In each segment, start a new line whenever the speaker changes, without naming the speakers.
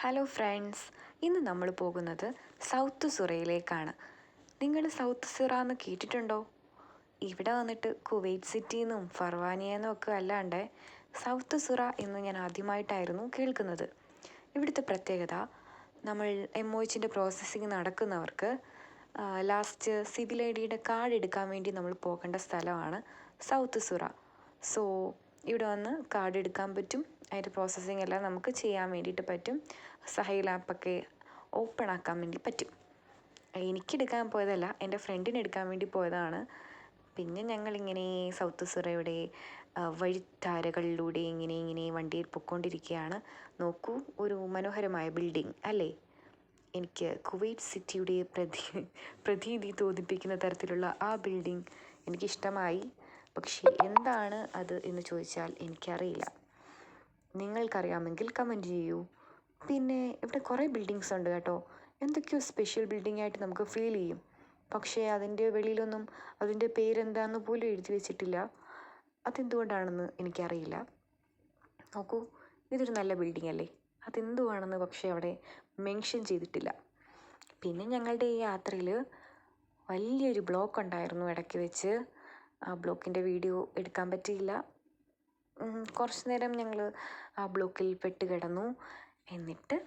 Hello friends, ഇന്ന് നമ്മൾ പോകുന്നത് സൗത്ത് സുറയിലേക്കാണ്. നിങ്ങൾ സൗത്ത് സുറ എന്ന് കേട്ടിട്ടുണ്ടോ? ഇവിടെ വന്നിട്ട് കുവൈറ്റ് സിറ്റിന്നും ഫർവാനിയെന്നും ഒക്കെ അല്ലാണ്ട് സൗത്ത് സുറ എന്ന് ഞാൻ ആദ്യമായിട്ടായിരുന്നു കേൾക്കുന്നത്. ഇവിടുത്തെ പ്രത്യേകത, നമ്മൾ MOHൻ്റെ പ്രോസസ്സിങ് നടക്കുന്നവർക്ക് ലാസ്റ്റ് സിവിൽ ID കാർഡ് എടുക്കാൻ വേണ്ടി നമ്മൾ പോകേണ്ട സ്ഥലമാണ് സൗത്ത് സുറ. സോ ഇവിടെ വന്ന് കാർഡ് എടുക്കാൻ പറ്റും. അതിൻ്റെ പ്രോസസ്സിങ് എല്ലാം നമുക്ക് ചെയ്യാൻ വേണ്ടിയിട്ട് പറ്റും. സഹൈൽ ആപ്പൊക്കെ ഓപ്പൺ ആക്കാൻ വേണ്ടി പറ്റും. എനിക്കെടുക്കാൻ പോയതല്ല, എൻ്റെ ഫ്രണ്ടിന് എടുക്കാൻ വേണ്ടി പോയതാണ്. പിന്നെ ഞങ്ങളിങ്ങനെ സൗത്ത് സുറയുടെ വഴിത്താരകളിലൂടെ ഇങ്ങനെ വണ്ടിയിൽ പൊയ്ക്കൊണ്ടിരിക്കുകയാണ്. നോക്കൂ, ഒരു മനോഹരമായ ബിൽഡിംഗ് അല്ലേ? എനിക്ക് കുവൈറ്റ് സിറ്റിയുടെ പ്രതീതി തോന്നിപ്പിക്കുന്ന തരത്തിലുള്ള ആ ബിൽഡിംഗ് എനിക്കിഷ്ടമായി. പക്ഷേ എന്താണ് അത് എന്ന് ചോദിച്ചാൽ എനിക്കറിയില്ല. നിങ്ങൾക്കറിയാമെങ്കിൽ കമൻറ്റ് ചെയ്യൂ. പിന്നെ ഇവിടെ കുറേ ബിൽഡിങ്സ് ഉണ്ട് കേട്ടോ. എന്തൊക്കെയോ സ്പെഷ്യൽ ബിൽഡിംഗ് ആയിട്ട് നമുക്ക് ഫീൽ ചെയ്യും. പക്ഷേ അതിൻ്റെ വെളിയിലൊന്നും അതിൻ്റെ പേരെന്താണെന്ന് പോലും എഴുതി വെച്ചിട്ടില്ല. അതെന്തുകൊണ്ടാണെന്ന് എനിക്കറിയില്ല. നോക്കൂ, ഇതൊരു നല്ല ബിൽഡിംഗ് അല്ലേ? അതെന്തുവാണെന്ന് പക്ഷേ അവിടെ മെൻഷൻ ചെയ്തിട്ടില്ല. പിന്നെ ഞങ്ങളുടെ ഈ യാത്രയിൽ വലിയൊരു ബ്ലോക്ക് ഉണ്ടായിരുന്നു ഇടയ്ക്ക് വെച്ച്. ആ ബ്ലോക്കിൻ്റെ വീഡിയോ എടുക്കാൻ പറ്റിയില്ല. കുറച്ച് നേരം ഞങ്ങൾ ആ ബ്ലോക്കിൽ പെട്ട് കിടന്നു. എന്നിട്ട്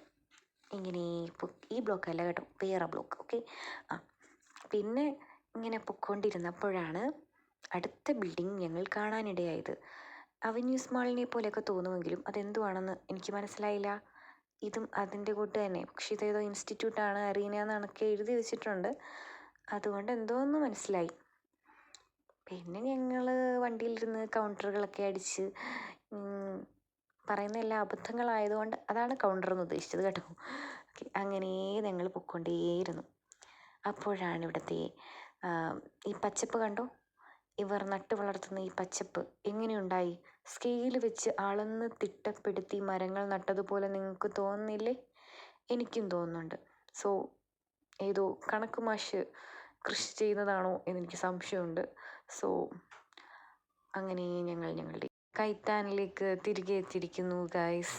ഇങ്ങനെ ഈ ബ്ലോക്കല്ല കേട്ടോ, വേറെ ബ്ലോക്ക്. ഓക്കെ. പിന്നെ ഇങ്ങനെ പൊയ്ക്കൊണ്ടിരുന്നപ്പോഴാണ് അടുത്ത ബിൽഡിംഗ് ഞങ്ങൾ കാണാനിടയായത്. അവന്യൂസ് മാളിനെ പോലെയൊക്കെ തോന്നുമെങ്കിലും അതെന്തുവാണെന്ന് എനിക്ക് മനസ്സിലായില്ല. ഇതും അതിൻ്റെ കൂട്ട് തന്നെ, പക്ഷേ ഇതേതോ ഇൻസ്റ്റിറ്റ്യൂട്ടാണ്, അറീന എന്നൊക്കെ എഴുതി വെച്ചിട്ടുണ്ട്. അതുകൊണ്ട് എന്തോന്ന് മനസ്സിലായി. പിന്നെ ഞങ്ങൾ വണ്ടിയിലിരുന്ന് കൗണ്ടറുകളൊക്കെ അടിച്ച്, പറയുന്ന എല്ലാ അബദ്ധങ്ങളായതുകൊണ്ട് അതാണ് കൗണ്ടറെന്ന് ഉദ്ദേശിച്ചത് കേട്ടോ. ഓക്കെ, അങ്ങനെ ഞങ്ങൾ പൊയ്ക്കൊണ്ടേയിരുന്നു. അപ്പോഴാണ് ഇവിടുത്തെ ഈ പച്ചപ്പ് കണ്ടോ? ഇവർ നട്ടു വളർത്തുന്ന ഈ പച്ചപ്പ് എങ്ങനെയുണ്ടായി? സ്കെയിൽ വെച്ച് അളന്ന് തിട്ടപ്പെടുത്തി മരങ്ങൾ നട്ടതുപോലെ നിങ്ങൾക്ക് തോന്നുന്നില്ലേ? എനിക്കും തോന്നുന്നുണ്ട്. സോ ഏതോ കണക്ക് മാഷ് കൃഷി ചെയ്യുന്നതാണോ എന്നെനിക്ക് സംശയമുണ്ട്. സോ അങ്ങനെ ഞങ്ങൾ ഞങ്ങളുടെ കൈത്താനിലേക്ക് തിരികെ എത്തിയിരിക്കുന്നു ഗൈസ്.